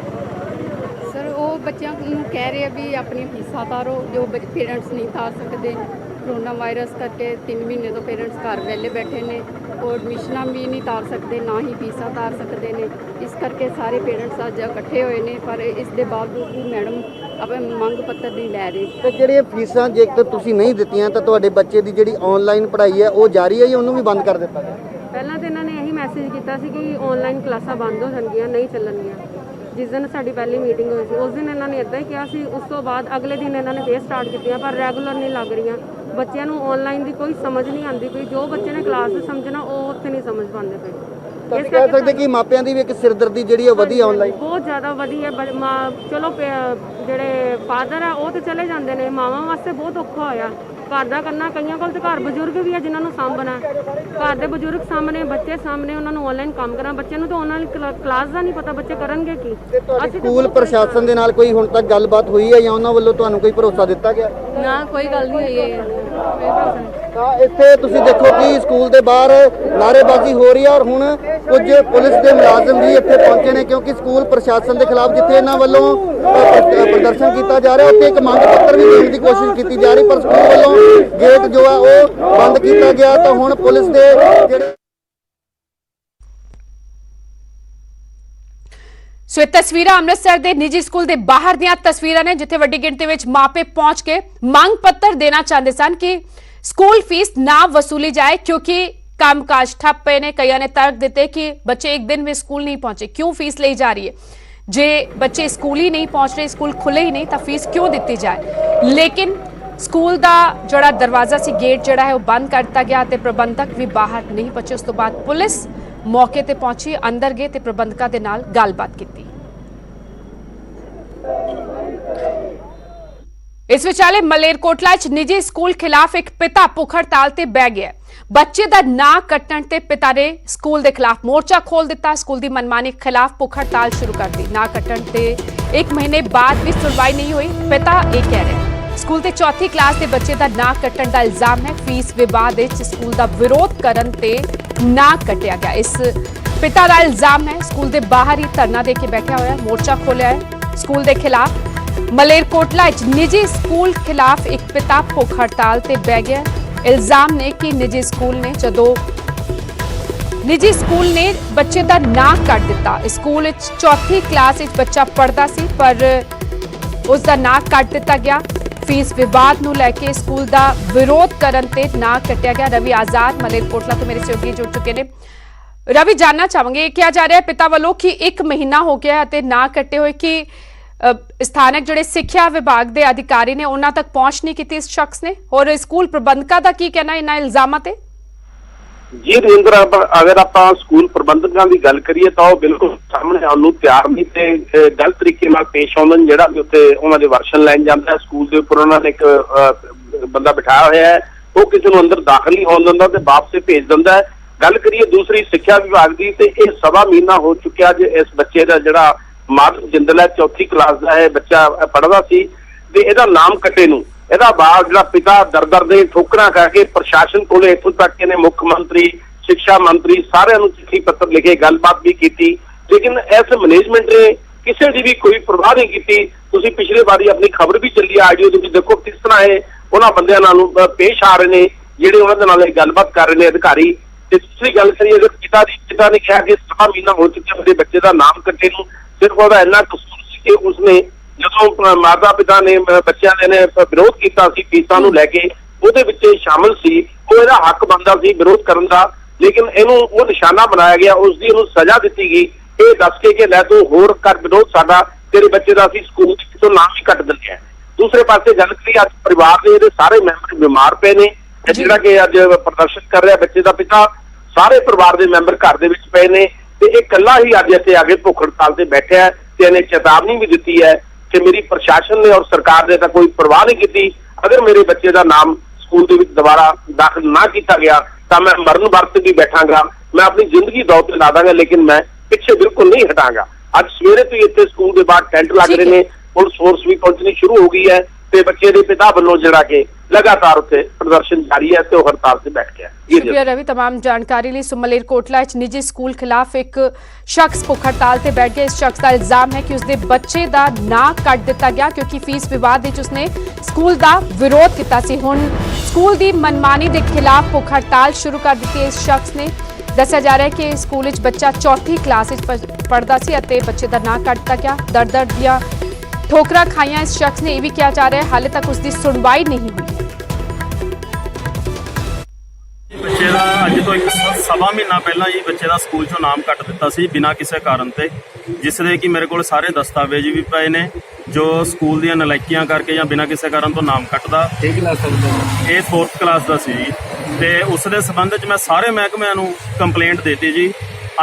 ਸਰ ਉਹ ਬੱਚਿਆਂ ਨੂੰ ਕਹਿ ਰਹੇ ਆ ਵੀ ਆਪਣੀ ਫੀਸਾਂ ਤਾਰੋ, ਜੋ ਪੇਰੈਂਟਸ ਨਹੀਂ ਤਾਰ ਸਕਦੇ। ਕਰੋਨਾ ਵਾਇਰਸ ਕਰਕੇ 3 ਮਹੀਨੇ ਤੋਂ ਪੇਰੈਂਟਸ ਘਰ ਵਿਹਲੇ ਬੈਠੇ ਨੇ, ਉਹ ਐਡਮਿਸ਼ਨਾਂ ਵੀ ਨਹੀਂ ਤਾਰ ਸਕਦੇ, ਨਾ ਹੀ ਫੀਸਾਂ ਤਾਰ ਸਕਦੇ ਨੇ। ਇਸ ਕਰਕੇ ਸਾਰੇ ਪੇਰੈਂਟਸ ਅੱਜ ਇਕੱਠੇ ਹੋਏ ਨੇ, ਪਰ ਇਸ ਦੇ ਬਾਵਜੂਦ ਵੀ ਮੈਡਮ ਆਪਣੇ ਮੰਗ ਪੱਤਰ ਨਹੀਂ ਲੈ ਰਹੇ। ਤੇ ਜਿਹੜੀਆਂ ਫੀਸਾਂ ਜੇਕਰ ਤੁਸੀਂ ਨਹੀਂ ਦਿੱਤੀਆਂ ਤਾਂ ਤੁਹਾਡੇ ਬੱਚੇ ਦੀ ਜਿਹੜੀ ਆਨਲਾਈਨ ਪੜ੍ਹਾਈ ਹੈ ਉਹ ਜਾਰੀ ਹੈ ਜਾਂ ਉਹਨੂੰ ਵੀ ਬੰਦ ਕਰ ਦਿੱਤਾ ਗਿਆ? ਪਹਿਲਾਂ ਤਾਂ ਇਹਨਾਂ ਨੇ ਇਹੀ ਮੈਸੇਜ ਕੀਤਾ ਸੀ ਕਿ ਆਨਲਾਈਨ ਕਲਾਸਾਂ ਬੰਦ ਹੋ ਜਾਣਗੀਆਂ, ਨਹੀਂ ਚੱਲਣਗੀਆਂ। ਜਿਸ ਦਿਨ ਸਾਡੀ ਪਹਿਲੀ ਮੀਟਿੰਗ ਹੋਈ ਸੀ ਉਸ ਦਿਨ ਇਹਨਾਂ ਨੇ ਇੱਦਾਂ ਹੀ ਕਿਹਾ ਸੀ। ਉਸ ਤੋਂ ਬਾਅਦ ਅਗਲੇ ਦਿਨ ਇਹਨਾਂ ਨੇ ਫੇਰ ਸਟਾਰਟ ਕੀਤੀਆਂ, ਪਰ ਰੈਗੂਲਰ ਨਹੀਂ ਲੱਗ ਰਹੀਆਂ। ਬੱਚਿਆਂ ਨੂੰ ਆਨਲਾਈਨ ਦੀ ਕੋਈ ਸਮਝ ਨਹੀਂ ਆਉਂਦੀ ਪਈ, ਜੋ ਬੱਚੇ ਨੇ ਕਲਾਸ 'ਚ ਸਮਝਣਾ ਉਹ ਉੱਥੇ ਨਹੀਂ ਸਮਝ ਪਾਉਂਦੇ ਪਏ। ਤੁਸੀਂ ਕਹਿ ਸਕਦੇ ਕਿ ਮਾਪਿਆਂ ਦੀ ਵੀ ਇੱਕ ਸਿਰਦਰਦੀ ਜਿਹੜੀ ਉਹ ਵਧੀ ਆਨਲਾਈਨ ਬਹੁਤ ਜ਼ਿਆਦਾ ਵਧੀ ਹੈ। ਚਲੋ ਜਿਹੜੇ ਫਾਦਰ ਆ ਉਹ ਤੇ ਚਲੇ ਜਾਂਦੇ ਨੇ, ਮਾਵਾਂ ਵਾਸਤੇ ਬਹੁਤ ਔਖਾ ਹੋਇਆ ਘਰ ਦਾ ਕਰਨਾ। ਕਈਆਂ ਕੋਲ ਤੇ ਘਰ ਬਜ਼ੁਰਗ ਵੀ ਆ ਜਿਨ੍ਹਾਂ ਨੂੰ ਸਾਂਭਣਾ, ਘਰ ਦੇ ਬਜ਼ੁਰਗ ਸਾਹਮਣੇ, ਬੱਚੇ ਸਾਹਮਣੇ, ਉਹਨਾਂ ਨੂੰ ਆਨਲਾਈਨ ਕੰਮ ਕਰਾਂ। ਬੱਚਿਆਂ ਨੂੰ ਤਾਂ ਆਨਲਾਈਨ ਕਲਾਸ ਦਾ ਨਹੀਂ ਪਤਾ, ਬੱਚੇ ਕਰਨਗੇ ਕੀ? ਸਕੂਲ ਪ੍ਰਸ਼ਾਸਨ ਦੇ ਨਾਲ ਕੋਈ ਹੁਣ ਤੱਕ ਗੱਲਬਾਤ ਹੋਈ ਹੈ ਜਾਂ ਉਹਨਾਂ ਵੱਲੋਂ ਤੁਹਾਨੂੰ ਕੋਈ ਭਰੋਸਾ ਦਿੱਤਾ ਗਿਆ? ਨਾ, ਕੋਈ ਗੱਲ ਨਹੀਂ ਹੋਈ ਹੈ। ਤਾਂ ਇੱਥੇ ਤੁਸੀਂ ਦੇਖੋ ਕਿ ਸਕੂਲ ਦੇ ਬਾਹਰ ਨਾਅਰੇਬਾਜ਼ੀ ਹੋ ਰਹੀ ਹੈ ਔਰ ਹੁਣ ਕੁਝ ਪੁਲਿਸ ਦੇ ਮੁਲਾਜ਼ਮ ਵੀ ਇੱਥੇ ਪਹੁੰਚੇ ਨੇ, ਕਿਉਂਕਿ ਸਕੂਲ ਪ੍ਰਸ਼ਾਸਨ ਦੇ ਖਿਲਾਫ ਜਿੱਥੇ ਇਹਨਾਂ ਵੱਲੋਂ ਪ੍ਰਦਰਸ਼ਨ ਕੀਤਾ ਜਾ ਰਿਹਾ ਉੱਥੇ ਇੱਕ ਮੰਗ ਪੱਤਰ ਵੀ ਦੇਣ ਦੀ ਕੋਸ਼ਿਸ਼ ਕੀਤੀ ਜਾ ਰਹੀ, ਪਰ ਸਕੂਲ ਵੱਲੋਂ ਗੇਟ ਜੋ ਹੈ ਉਹ ਬੰਦ ਕੀਤਾ ਗਿਆ। ਤਾਂ ਹੁਣ ਪੁਲਿਸ ਦੇ ਜਿਹੜੇ ਸੋ ਇਹ ਤਸਵੀਰਾਂ ਅੰਮ੍ਰਿਤਸਰ ਦੇ ਨਿੱਜੀ ਸਕੂਲ ਦੇ ਬਾਹਰ ਦੀਆਂ ਤਸਵੀਰਾਂ ਨੇ, ਜਿੱਥੇ ਵੱਡੀ ਗਿਣਤੀ ਵਿੱਚ ਮਾਪੇ ਪਹੁੰਚ ਕੇ ਮੰਗ ਪੱਤਰ ਦੇਣਾ ਚਾਹੁੰਦੇ ਸਨ ਕਿ ਸਕੂਲ ਫੀਸ ਨਾ ਵਸੂਲੀ ਜਾਏ, ਕਿਉਂਕਿ ਕੰਮਕਾਜ ਠੱਪ ਪਏ ਨੇ। ਕਈਆਂ ਨੇ ਤਰਕ ਦਿੱਤੇ ਕਿ ਬੱਚੇ ਇੱਕ ਦਿਨ ਵੀ ਸਕੂਲ ਨਹੀਂ ਪਹੁੰਚੇ, ਕਿਉਂ ਫੀਸ ਲਈ ਜਾ ਰਹੀ ਹੈ? ਜੇ ਬੱਚੇ ਸਕੂਲ ਹੀ ਨਹੀਂ ਪਹੁੰਚ ਰਹੇ, ਸਕੂਲ ਖੁੱਲੇ ਹੀ ਨਹੀਂ, ਤਾਂ ਫੀਸ ਕਿਉਂ ਦਿੱਤੀ ਜਾਏ? ਲੇਕਿਨ ਸਕੂਲ ਦਾ ਜਿਹੜਾ ਦਰਵਾਜ਼ਾ ਸੀ, ਗੇਟ ਜਿਹੜਾ ਹੈ ਉਹ ਬੰਦ ਕਰ ਦਿੱਤਾ ਗਿਆ ਤੇ ਪ੍ਰਬੰਧਕ ਵੀ ਬਾਹਰ ਨਹੀਂ ਪਹੁੰਚੇ। ਉਸ ਤੋਂ ਬਾਅਦ ਪੁਲਿਸ ਮੌਕੇ ਤੇ ਪਹੁੰਚੀ, ਅੰਦਰ ਗਏ ਤੇ ਪ੍ਰਬੰਧਕਾਂ ਦੇ ਨਾਲ ਗੱਲਬਾਤ ਕੀਤੀ। ਇਸ ਵਿਚਾਲੇ ਮਲੇਰਕੋਟਲਾ 'ਚ ਨਿੱਜੀ ਸਕੂਲ ਖਿਲਾਫ ਇੱਕ ਪਿਤਾ ਭੁੱਖ ਹੜਤਾਲ ਤੇ ਬਹਿ ਗਿਆ। ਬੱਚੇ ਦਾ ਨਾਂ ਕੱਟਣ ਤੇ ਪਿਤਾ ਨੇ ਸਕੂਲ ਦੇ ਖਿਲਾਫ ਮੋਰਚਾ ਖੋਲ ਦਿੱਤਾ। ਸਕੂਲ ਦੀ ਮਨਮਾਨੀ ਖਿਲਾਫ ਭੁੱਖ ਹੜਤਾਲ ਸ਼ੁਰੂ ਕਰ ਦਿੱਤੀ। ਨਾਂ ਕੱਟਣ ਤੇ 1 ਮਹੀਨੇ ਬਾਅਦ ਵੀ ਸੁਣਵਾਈ ਨਹੀਂ ਹੋਈ। ਪਿਤਾ ਇਹ ਕਹਿ ਰਿਹਾ, ਸਕੂਲ ਦੇ 4th ਕਲਾਸ ਦੇ ਬੱਚੇ ਦਾ ਨਾਂ ਕੱਟਣ ਦਾ ਇਲਜ਼ਾਮ ਹੈ। ਫੀਸ ਵਿਵਾਦ ਵਿੱਚ ਸਕੂਲ ਦਾ ਵਿਰੋਧ ਕਰਨ ਤੇ ਨਾਂ ਕੱਟਿਆ ਗਿਆ। ਇਸ ਪਿਤਾ ਦਾ ਇਲਜ਼ਾਮ ਹੈ ਸਕੂਲ ਦੇ ਬਾਹਰ ਹੀ ਧਰਨਾ ਦੇ ਕੇ ਬੈਠਿਆ ਹੋਇਆ, ਮੋਰਚਾ ਖੋਲਿਆ ਹੈ ਸਕੂਲ ਦੇ ਖਿਲਾਫ। ਮਲੇਰਕੋਟਲਾ ਵਿੱਚ ਨਿੱਜੀ ਸਕੂਲ ਖਿਲਾਫ ਇੱਕ ਪਿਤਾ ਭੁੱਖ ਹੜਤਾਲ ਤੇ ਬਹਿ ਗਿਆ। ਇਲਜ਼ਾਮ ਨੇ ਕਿ ਨਿੱਜੀ ਸਕੂਲ ਨੇ ਬੱਚੇ ਦਾ ਨਾਂ ਕੱਟ ਦਿੱਤਾ। ਸਕੂਲ ਵਿੱਚ 4th ਕਲਾਸ ਵਿੱਚ ਬੱਚਾ ਪੜ੍ਹਦਾ ਸੀ, ਪਰ ਉਸ ਦਾ ਨਾਂ ਕੱਟ ਦਿੱਤਾ ਗਿਆ। ਫੀਸ ਵਿਵਾਦ ਨੂੰ ਲੈ ਕੇ ਸਕੂਲ ਦਾ ਵਿਰੋਧ ਕਰਨ ਤੇ ਨਾਂ ਕੱਟਿਆ ਗਿਆ। ਰਵੀ ਆਜ਼ਾਦ ਮਲੇਰਕੋਟਲਾ ਤੋਂ ਮੇਰੇ ਸਹਿਯੋਗੀ ਜੁੜ ਚੁੱਕੇ ਨੇ। ਰਵੀ, ਜਾਨਣਾ ਚਾਹਾਂਗੇ, ਕਿਹਾ ਜਾ ਰਿਹਾ ਪਿਤਾ ਵੱਲੋਂ ਕਿ 1 ਮਹੀਨਾ ਹੋ ਗਿਆ ਅਤੇ ਨਾਂ ਕੱਟੇ ਹੋਏ, ਕਿ ਸਥਾਨਕ ਜਿਹੜੇ ਸਿੱਖਿਆ ਵਿਭਾਗ ਦੇ ਅਧਿਕਾਰੀ ਨੇ ਉਹਨਾਂ ਤੱਕ ਪਹੁੰਚ ਨਹੀਂ ਕੀਤੀ ਇਸ ਸ਼ਖਸ ਨੇ, ਔਰ ਸਕੂਲ ਪ੍ਰਬੰਧਕਾਂ ਦਾ ਕੀ ਕਹਿਣਾ ਇਹਨਾਂ ਇਲਜ਼ਾਮਾਂ ਤੇ? ਜੀ ਰਵਿੰਦਰ, ਅਗਰ ਆਪਾਂ ਸਕੂਲ ਪ੍ਰਬੰਧਕਾਂ ਦੀ ਗੱਲ ਕਰੀਏ ਤਾਂ ਉਹ ਬਿਲਕੁਲ ਸਾਹਮਣੇ ਆਉਣ ਨੂੰ ਤਿਆਰ ਨਹੀਂ ਤੇ ਗਲਤ ਤਰੀਕੇ ਨਾਲ ਪੇਸ਼ ਆਉਂਦੇ ਨੇ। ਜਿਹੜਾ ਵੀ ਉੱਥੇ ਉਹਨਾਂ ਦੇ ਵਰਸ਼ਨ ਲੈਣ ਜਾਂਦਾ ਸਕੂਲ ਦੇ ਉੱਪਰ, ਉਹਨਾਂ ਨੇ ਇੱਕ ਬੰਦਾ ਬਿਠਾਇਆ ਹੋਇਆ ਹੈ, ਉਹ ਕਿਸੇ ਨੂੰ ਅੰਦਰ ਦਾਖਲ ਨਹੀਂ ਹੋਣ ਦਿੰਦਾ ਤੇ ਵਾਪਸ ਭੇਜ ਦਿੰਦਾ ਹੈ। ਗੱਲ ਕਰੀਏ ਦੂਸਰੀ ਸਿੱਖਿਆ ਵਿਭਾਗ ਦੀ, ਤੇ ਇਹ 1.25 ਮਹੀਨਾ ਹੋ ਚੁੱਕਿਆ ਜੇ ਇਸ ਬੱਚੇ ਦਾ ਜਿਹੜਾ ਮਾਰਕ ਜਿੰਦਲ ਹੈ 4th ਕਲਾਸ ਦਾ ਹੈ, ਬੱਚਾ ਪੜ੍ਹਦਾ ਸੀ ਤੇ ਇਹਦਾ ਨਾਮ ਕੱਟੇ ਨੂੰ ਇਹਦਾ ਬਾਅਦ ਜਿਹੜਾ ਪਿਤਾ ਦਰ ਦੇ ਠੋਕਰਾਂ ਕਰਕੇ ਪ੍ਰਸ਼ਾਸਨ ਕੋਲੇ ਇੱਥੋਂ ਤੱਕ ਇਹਨੇ ਮੁੱਖ ਮੰਤਰੀ, ਸਿੱਖਿਆ ਮੰਤਰੀ ਸਾਰਿਆਂ ਨੂੰ ਚਿੱਠੀ ਪੱਤਰ ਲਿਖੇ, ਗੱਲਬਾਤ ਵੀ ਕੀਤੀ, ਲੇਕਿਨ ਇਸ ਮੈਨੇਜਮੈਂਟ ਨੇ ਕਿਸੇ ਦੀ ਵੀ ਕੋਈ ਪਰਵਾਹ ਨਹੀਂ ਕੀਤੀ। ਤੁਸੀਂ ਪਿਛਲੇ ਵਾਰੀ ਆਪਣੀ ਖਬਰ ਵੀ ਚੱਲੀ ਆਡੀਓ ਦੇ ਵਿੱਚ ਦੇਖੋ ਕਿਸ ਤਰ੍ਹਾਂ ਇਹ ਉਹਨਾਂ ਬੰਦਿਆਂ ਨਾਲ ਪੇਸ਼ ਆ ਰਹੇ ਨੇ ਜਿਹੜੇ ਉਹਨਾਂ ਦੇ ਨਾਲ ਇਹ ਗੱਲਬਾਤ ਕਰ ਰਹੇ ਨੇ ਅਧਿਕਾਰੀ। ਤੇ ਦੂਸਰੀ ਗੱਲ ਕਰੀਏ, ਅਗਰ ਪਿਤਾ ਨੇ ਕਿਹਾ ਕਿ 7 ਮਹੀਨਾ ਹੋ ਚੁੱਕਿਆ ਮੇਰੇ ਬੱਚੇ ਦਾ ਨਾਮ ਕੱਟੇ ਨੂੰ, ਸਿਰਫ ਉਹਦਾ ਇੰਨਾ ਕਸੂਰ ਸੀ ਕਿ ਉਸਨੇ ਜਦੋਂ ਮਾਤਾ ਪਿਤਾ ਨੇ ਬੱਚਿਆਂ ਨੇ ਵਿਰੋਧ ਕੀਤਾ ਸੀ ਫੀਸਾਂ ਨੂੰ ਲੈ ਕੇ, ਉਹਦੇ ਵਿੱਚ ਸ਼ਾਮਲ ਸੀ, ਉਹ ਇਹਦਾ ਹੱਕ ਬਣਦਾ ਸੀ ਵਿਰੋਧ ਕਰਨ ਦਾ, ਲੇਕਿਨ ਇਹਨੂੰ ਉਹ ਨਿਸ਼ਾਨਾ ਬਣਾਇਆ ਗਿਆ, ਉਸ ਦੀ ਉਹਨੂੰ ਸਜ਼ਾ ਦਿੱਤੀ ਗਈ ਇਹ ਦੱਸ ਕੇ ਕਿ ਲੈ ਤੂੰ ਹੋਰ ਕਰ ਵਿਰੋਧ ਸਾਡਾ, ਤੇਰੇ ਬੱਚੇ ਦਾ ਅਸੀਂ ਸਕੂਲ ਤੋਂ ਨਾਮ ਹੀ ਕੱਟ ਦਿੰਦੇ ਆ। ਦੂਸਰੇ ਪਾਸੇ ਗੱਲ ਕਰੀਏ, ਅੱਜ ਪਰਿਵਾਰ ਦੇ ਇਹਦੇ ਸਾਰੇ ਮੈਂਬਰ ਬਿਮਾਰ ਪਏ ਨੇ, ਜਿਹੜਾ ਕਿ ਅੱਜ ਪ੍ਰਦਰਸ਼ਨ ਕਰ ਰਿਹਾ ਬੱਚੇ ਦਾ ਪਿਤਾ, ਸਾਰੇ ਪਰਿਵਾਰ ਦੇ ਮੈਂਬਰ ਘਰ ਦੇ ਵਿੱਚ ਪਏ ਨੇ ਤੇ ਇਹ ਇਕੱਲਾ ਹੀ ਅੱਜ ਇੱਥੇ ਆ ਕੇ ਭੁੱਖ ਹੜਤਾਲ ਤੇ ਬੈਠਿਆ ਹੈ ਤੇ ਇਹਨੇ ਚੇਤਾਵਨੀ ਵੀ ਦਿੱਤੀ ਹੈ ਕਿ ਮੇਰੀ ਪ੍ਰਸ਼ਾਸਨ ਨੇ ਔਰ ਸਰਕਾਰ ਨੇ ਤਾਂ ਕੋਈ ਪਰਵਾਹ ਨਹੀਂ ਕੀਤੀ, ਅਗਰ ਮੇਰੇ ਬੱਚੇ ਦਾ ਨਾਮ ਸਕੂਲ ਦੇ ਵਿੱਚ ਦੁਬਾਰਾ ਦਾਖਲ ਨਾ ਕੀਤਾ ਗਿਆ ਤਾਂ ਮੈਂ ਮਰਨ ਵਰਤ ਵੀ ਬੈਠਾਂਗਾ, ਮੈਂ ਆਪਣੀ ਜ਼ਿੰਦਗੀ ਦੌਰ ਤੇ ਲਾ ਦਾਂਗਾ, ਲੇਕਿਨ ਮੈਂ ਪਿੱਛੇ ਬਿਲਕੁਲ ਨਹੀਂ ਹਟਾਂਗਾ। ਅੱਜ ਸਵੇਰੇ ਤੋਂ ਹੀ ਇੱਥੇ ਸਕੂਲ ਦੇ ਬਾਹਰ ਟੈਂਟ ਲੱਗ ਰਹੇ ਨੇ, ਪੁਲਿਸ ਫੋਰਸ ਵੀ ਪਹੁੰਚਣੀ ਸ਼ੁਰੂ ਹੋ ਗਈ ਹੈ ਤੇ ਬੱਚੇ ਦੇ ਪਿਤਾ ਵੱਲੋਂ ਜਿਹੜਾ ਕਿ लगातार उत्थे प्रदर्शन जारी है तो हड़ताल से बैठ गया। शुक्रिया रवि, तमाम जानकारी लिए। मलेरकोटला निजी स्कूल खिलाफ एक शख्स भुख हड़ताल से बैठ गया। इस शख्स का इल्जाम है कि उसके बच्चे का नां कट दिता गया क्योंकि फीस विवाद विच उसने स्कूल का विरोध किया सी। हुण स्कूल की मनमानी के खिलाफ भुख हड़ताल शुरू कर दी है। इस शख्स ने दस्सिया जा रहा है कि स्कूल बच्चा चौथी क्लास पढ़ता सी अते बच्चे का नां कट दिता गया। दर्द दर्द दियां ठोकरां खाइयां। इस शख्स ने यह भी कहा जा रहा है हाले तक उसकी सुनवाई नहीं हुई। ਬੱਚੇ ਦਾ ਅੱਜ ਤੋਂ ਇੱਕ ਸਵਾ ਮਹੀਨਾ ਪਹਿਲਾਂ ਹੀ ਬੱਚੇ ਦਾ ਸਕੂਲ ਚੋਂ ਨਾਮ ਕੱਟ ਦਿੱਤਾ ਸੀ ਬਿਨਾਂ ਕਿਸੇ ਕਾਰਨ ਤੇ, ਜਿਸ ਦੇ ਕਿ ਮੇਰੇ ਕੋਲ ਸਾਰੇ ਦਸਤਾਵੇਜ਼ ਵੀ ਪਏ ਨੇ ਜੋ ਸਕੂਲ ਦੀਆਂ ਨਲਾਇਕੀਆਂ ਕਰਕੇ ਜਾਂ ਬਿਨਾਂ ਕਿਸੇ ਕਾਰਨ ਤੋਂ ਨਾਮ ਕੱਟਦਾ। ਇਹ 4th ਕਲਾਸ ਦਾ ਸੀ ਜੀ ਤੇ ਉਸ ਦੇ ਸੰਬੰਧ 'ਚ ਮੈਂ ਸਾਰੇ ਮਹਿਕਮਿਆਂ ਨੂੰ ਕੰਪਲੇਂਟ ਦਿੱਤੀ ਜੀ।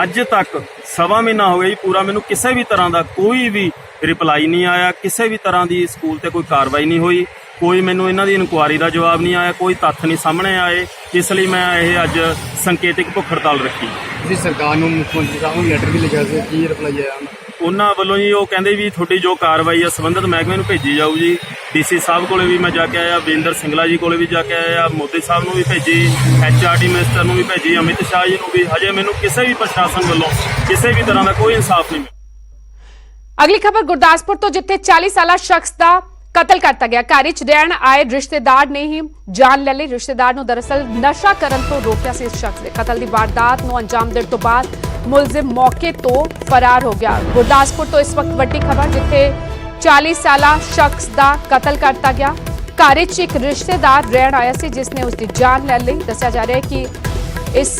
ਅੱਜ ਤੱਕ ਸਵਾ ਮਹੀਨਾ ਹੋ ਗਿਆ ਜੀ ਪੂਰਾ, ਮੈਨੂੰ ਕਿਸੇ ਵੀ ਤਰ੍ਹਾਂ ਦਾ ਕੋਈ ਵੀ ਰਿਪਲਾਈ ਨਹੀਂ ਆਇਆ, ਕਿਸੇ ਵੀ ਤਰ੍ਹਾਂ ਦੀ ਸਕੂਲ ਤੇ ਕੋਈ ਕਾਰਵਾਈ ਨਹੀਂ ਹੋਈ, ਕੋਈ ਮੈਨੂੰ ਇਹਨਾਂ ਦੀ ਇਨਕੁਆਰੀ ਦਾ ਜਵਾਬ ਨਹੀਂ ਆਇਆ, ਕੋਈ ਤੱਥ ਨਹੀਂ ਸਾਹਮਣੇ ਆਏ। ਇਸ ਲਈ ਮੈਂ ਇਹ ਅੱਜ ਸੰਕੇਤਿਕ ਭੁੱਖ ਹੜਤਾਲ ਰੱਖੀ। ਤੁਸੀਂ ਸਰਕਾਰ ਨੂੰ, ਮੁੱਖ ਮੰਤਰੀ ਸਾਹਿਬ ਨੂੰ ਲੈਟਰ ਵੀ ਲਿਖਿਆ ਸੀ, ਕੀ ਰਿਪਲਾਈ ਆਇਆ ਉਹਨਾਂ ਵੱਲੋਂ ਜੀ? ਉਹ ਕਹਿੰਦੇ ਵੀ ਤੁਹਾਡੀ ਜੋ ਕਾਰਵਾਈ ਆ ਸੰਬੰਧਿਤ ਮਹਿਕਮੇ ਨੂੰ ਭੇਜੀ ਜਾਊ ਜੀ। ਡੀਸੀ ਸਾਹਿਬ ਕੋਲੇ ਵੀ ਮੈਂ ਜਾ ਕੇ ਆਇਆ, ਵਿੰਦਰ ਸਿੰਗਲਾ ਜੀ ਕੋਲੇ ਵੀ ਜਾ ਕੇ ਆਇਆ, ਮੋਦੀ ਸਾਹਿਬ ਨੂੰ ਵੀ ਭੇਜੀ, HRD ਮਿਨਿਸਟਰ ਨੂੰ ਵੀ ਭੇਜੀ, ਅਮਿਤ ਸ਼ਾਹ ਜੀ ਨੂੰ ਵੀ। ਹਜੇ ਮੈਨੂੰ ਕਿਸੇ ਵੀ ਪ੍ਰਸ਼ਾਸਨ ਵੱਲੋਂ ਕਿਸੇ ਵੀ ਤਰ੍ਹਾਂ ਦਾ ਕੋਈ ਇਨਸਾਫ ਨਹੀਂ ਮਿਲਿਆ। ਅਗਲੀ ਖਬਰ ਗੁਰਦਾਸਪੁਰ ਤੋਂ, ਜਿੱਥੇ 40 ਸਾਲਾ ਸ਼ਖਸ ਦਾ कतल करता गया। घर च रहन आए रिश्तेदार ने ही जान ले ली। रिश्तेदार नूं दरअसल नशा करन तो रोकिया सी। इस शख्स ने कतल की वारदात नूं अंजाम देण तो बाद मुलजिम मौके तो फरार हो गया। गुरदासपुर तो इस वक्त वड्डी खबर, जिथे 40 साला शख्स का कतल करता गया। घर च एक रिश्तेदार रहन आया सी जिसने उसकी जान ले ली। दस्सिया जा रहा है कि इस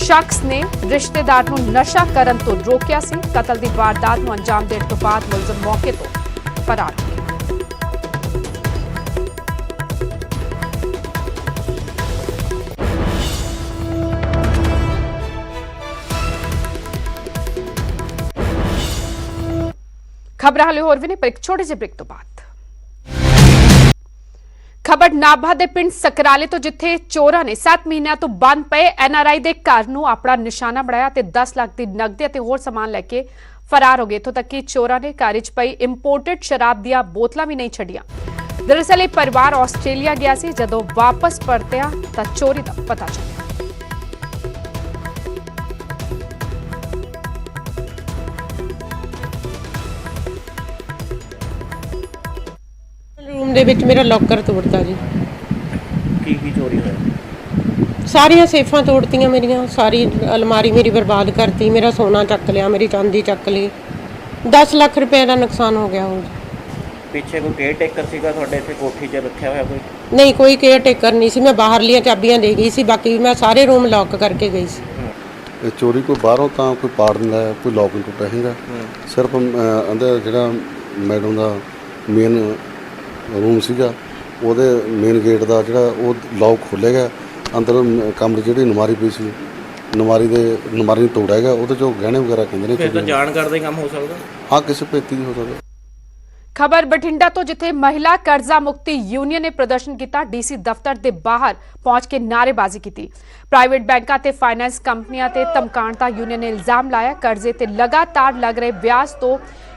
शख्स ने रिश्तेदार नूं नशा करन तो रोकिया सी। कतल की वारदात नूं अंजाम देण तो बाद मुलजिम मौके तो फरार हो गया। खबर हाले होर भी ने पर एक छोटे से ब्रेक तो बाद। खबर नाभा दे पिंड सकराले तो, जिथे चोरां ने 7 महीनों तो बंद पे NRI दे घर नूं अपना निशाना बनाया ते 10 लाख की नकदी ते होर समान लैके फरार हो गए। इत्थों तक कि चोरां ने घर च पई इंपोर्टेड शराब दियां बोतलां भी नहीं छड्डियां। दरअसल यह परिवार आस्ट्रेलिया गया सी, जदों वापस परतिया तां चोरी दा पता चलिया। रूम दे विच मेरा लॉकर तोड़ता जी। की चोरी होया? सारियां सेफां तोड़तियां मेरियां, सारी अलमारी मेरी बर्बाद करती, मेरा सोना चक लिया, मेरी चांदी चक ली, 10 लाख रुपए का नुकसान हो गया। हो पीछे कोई केयर टेकर सीगा तुहाडे इत्थे कोठी 'च रखिया होया कोई? नहीं, कोई केयर टेकर नहीं सी। मैं बाहरलियां चाबियां दे गई सी, बाकी मैं सारे रूम लॉक करके गई सी। चोरी कोई बाहरों तो कोई पाड़ दिंदा है, कोई लॉक नहीं टुटा हैगा। सिर्फ अंदर जिहड़ा मैडम का मेन रूम सीगा ਉਹਦੇ ਮੇਨ ਗੇਟ ਦਾ ਜਿਹੜਾ ਉਹ ਲੌਕ ਖੋਲ੍ਹਿਆ ਗਿਆ। ਅੰਦਰ ਕਮਰੇ ਜਿਹੜੀ ਨਮਾਰੀ ਪਈ ਸੀ, ਨਮਾਰੀ ਨੂੰ ਤੋੜਿਆ ਗਿਆ। ਉਹਦੇ ਚੋਂ ਗਹਿਣੇ ਵਗੈਰਾ ਕਹਿੰਦੇ ਨੇ। ਫਿਰ ਤਾਂ ਜਾਣ ਕਰਦੇ ਕੰਮ ਹੋ ਸਕਦਾ। ਹਾਂ, ਕਿਸੇ ਭੇਤੀ ਹੋ ਸਕਦਾ। खबर बठिंडा तो, जिथे महिला कर्जा मुक्ति यूनियन ने प्रदर्शन किया। डीसी दफ्तर के बाहर पहुंच के नारेबाजी की। प्राइवेट बैंकों ते फाइनेंस कंपनियां ते धमकाण दा यूनियन ने इल्जाम लाया। कर्जे ते लगातार लग रहे ब्याज तो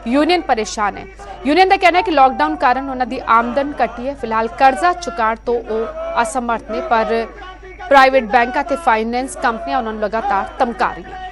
यूनियन परेशान है। यूनियन का कहना है कि लॉकडाउन कारण उन्हां दी आमदन घटी है। फिलहाल कर्जा चुकाण तो वह असमर्थ ने, पर प्राइवेट बैंकों ते फाइनेंस कंपनियां उन्हां नूं लगातार धमका रही हैं।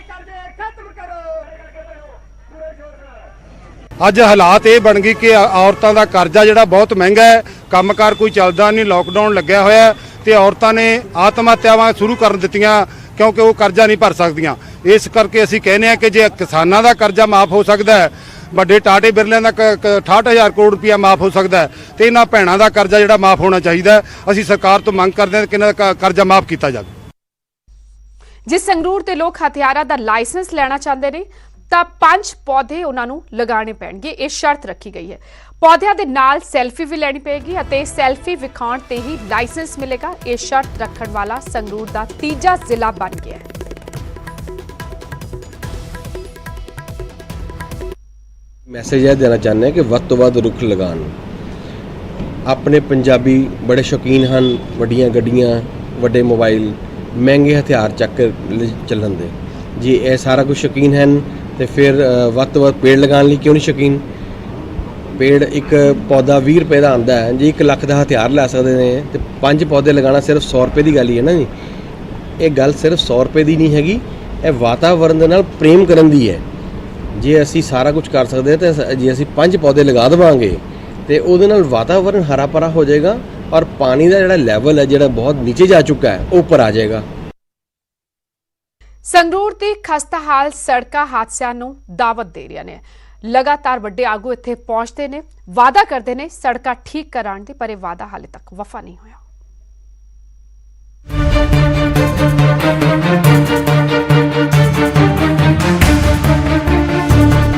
ਅੱਜ ਹਾਲਾਤ ਇਹ ਬਣ ਗਈ ਕਿ ਔਰਤਾਂ ਦਾ ਕਰਜ਼ਾ ਜਿਹੜਾ ਬਹੁਤ ਮਹਿੰਗਾ ਹੈ, ਕੰਮਕਾਰ ਕੋਈ ਚੱਲਦਾ ਨਹੀਂ, ਲੋਕਡਾਊਨ ਲੱਗਿਆ ਹੋਇਆ ਤੇ ਔਰਤਾਂ ਨੇ ਆਤਮ ਹੱਤਿਆਵਾਂ ਸ਼ੁਰੂ ਕਰ ਦਿੱਤੀਆਂ ਕਿਉਂਕਿ ਉਹ ਕਰਜ਼ਾ ਨਹੀਂ ਭਰ ਸਕਦੀਆਂ। ਇਸ ਕਰਕੇ ਅਸੀਂ ਕਹਿੰਦੇ ਆ ਕਿ ਜੇ ਕਿਸਾਨਾਂ ਦਾ ਕਰਜ਼ਾ ਮਾਫ ਹੋ ਸਕਦਾ ਹੈ, ਵੱਡੇ ਟਾਟੇ ਬਿਰਲਿਆਂ ਦਾ 68,000 ਕਰੋੜ ਰੁਪਇਆ ਮਾਫ ਹੋ ਸਕਦਾ ਹੈ, ਤੇ ਇਹਨਾਂ ਭੈਣਾਂ ਦਾ ਕਰਜ਼ਾ ਜਿਹੜਾ ਮਾਫ ਹੋਣਾ ਚਾਹੀਦਾ। ਅਸੀਂ ਸਰਕਾਰ ਤੋਂ ਮੰਗ ਕਰਦੇ ਹਾਂ ਕਿ ਇਹਨਾਂ ਦਾ ਕਰਜ਼ਾ ਮਾਫ ਕੀਤਾ ਜਾਵੇ। ਜਿਸ ਸੰਗਰੂਰ ਦੇ ਲੋਕ ਹਥਿਆਰਾਂ ਦਾ ਲਾਇਸੈਂਸ ਲੈਣਾ ਚਾਹੁੰਦੇ ਨੇ, ਤਾਂ 5 ਪੌਦੇ ਉਹਨਾਂ ਨੂੰ ਲਗਾਉਣੇ ਪੈਣਗੇ। ਇਹ ਸ਼ਰਤ ਰੱਖੀ ਗਈ ਹੈ। ਪੌਦਿਆਂ ਦੇ ਨਾਲ ਸੈਲਫੀ ਵੀ ਲੈਣੀ ਪਏਗੀ ਅਤੇ ਸੈਲਫੀ ਵਿਖਾਉਣ ਤੇ ਹੀ ਲਾਇਸੈਂਸ ਮਿਲੇਗਾ। ਇਹ ਸ਼ਰਤ ਰੱਖਣ ਵਾਲਾ ਸੰਗਰੂਰ ਦਾ ਤੀਜਾ ਜ਼ਿਲ੍ਹਾ ਬਣ ਗਿਆ ਹੈ। ਮੈਸੇਜ ਇਹ ਦੇਣਾ ਚਾਹੁੰਦੇ ਹਾਂ ਕਿ ਵੱਧ ਤੋਂ ਵੱਧ ਰੁੱਖ ਲਗਾਉਣ। ਆਪਣੇ ਪੰਜਾਬੀ ਬੜੇ ਸ਼ੌਕੀਨ ਹਨ ਵੱਡੀਆਂ ਗੱਡੀਆਂ, ਵੱਡੇ ਮੋਬਾਈਲ, ਮਹਿੰਗੇ ਹਥਿਆਰ ਚੱਕ ਕੇ ਚੱਲਣ ਦੇ। ਜੇ ਇਹ ਸਾਰਾ ਕੁਝ ਸ਼ੌਕੀਨ ਹਨ ਤੇ ਫਿਰ ਵੱਧ ਤੋਂ ਵੱਧ ਪੇੜ ਲਗਾਉਣ ਲਈ ਕਿਉਂ ਨਹੀਂ ਸ਼ੌਕੀਨ। ਪੇੜ ਇੱਕ ਪੌਦਾ 20 ਰੁਪਏ ਦਾ ਆਉਂਦਾ ਹੈ ਜੀ, 1 ਲੱਖ ਦਾ ਹਥਿਆਰ ਲੈ ਸਕਦੇ ਨੇ ਤੇ 5 ਪੌਦੇ ਲਗਾਉਣਾ ਸਿਰਫ 100 ਰੁਪਏ ਦੀ ਗੱਲ ਹੀ ਹੈ ਨਾ ਜੀ। ਇਹ ਗੱਲ ਸਿਰਫ 100 ਰੁਪਏ ਦੀ ਨਹੀਂ ਹੈਗੀ, ਇਹ ਵਾਤਾਵਰਨ ਦੇ ਨਾਲ ਪ੍ਰੇਮ ਕਰਨ ਦੀ ਹੈ। ਜੇ ਅਸੀਂ ਸਾਰਾ ਕੁਝ ਕਰ ਸਕਦੇ ਤਾਂ ਜੇ ਅਸੀਂ 5 ਪੌਦੇ ਲਗਾ ਦੇਵਾਂਗੇ ਤੇ ਉਹਦੇ ਨਾਲ ਵਾਤਾਵਰਨ ਹਰਾ ਭਰਾ ਹੋ ਜਾਏਗਾ ਔਰ ਪਾਣੀ ਦਾ ਜਿਹੜਾ ਲੈਵਲ ਹੈ ਜਿਹੜਾ ਬਹੁਤ ਨੀਚੇ ਜਾ ਚੁੱਕਾ ਹੈ ਉਹ ਉੱਪਰ ਆ ਜਾਏਗਾ। ਸੰਗਰੂਰ ਦੀ ਖਸਤਾ ਹਾਲ ਸੜਕਾਂ ਹਾਦਸਿਆਂ ਨੂੰ ਦਾਵਤ ਦੇ ਰਹੀਆਂ ਨੇ। ਲਗਾਤਾਰ ਵੱਡੇ ਆਗੂ ਇੱਥੇ ਪਹੁੰਚਦੇ ਨੇ, ਵਾਅਦਾ ਕਰਦੇ ਨੇ ਸੜਕਾਂ ਠੀਕ ਕਰਾਉਣ ਦੀ, ਪਰ ਇਹ ਵਾਅਦਾ ਹਾਲੇ ਤੱਕ ਵਫਾ ਨਹੀਂ ਹੋਇਆ।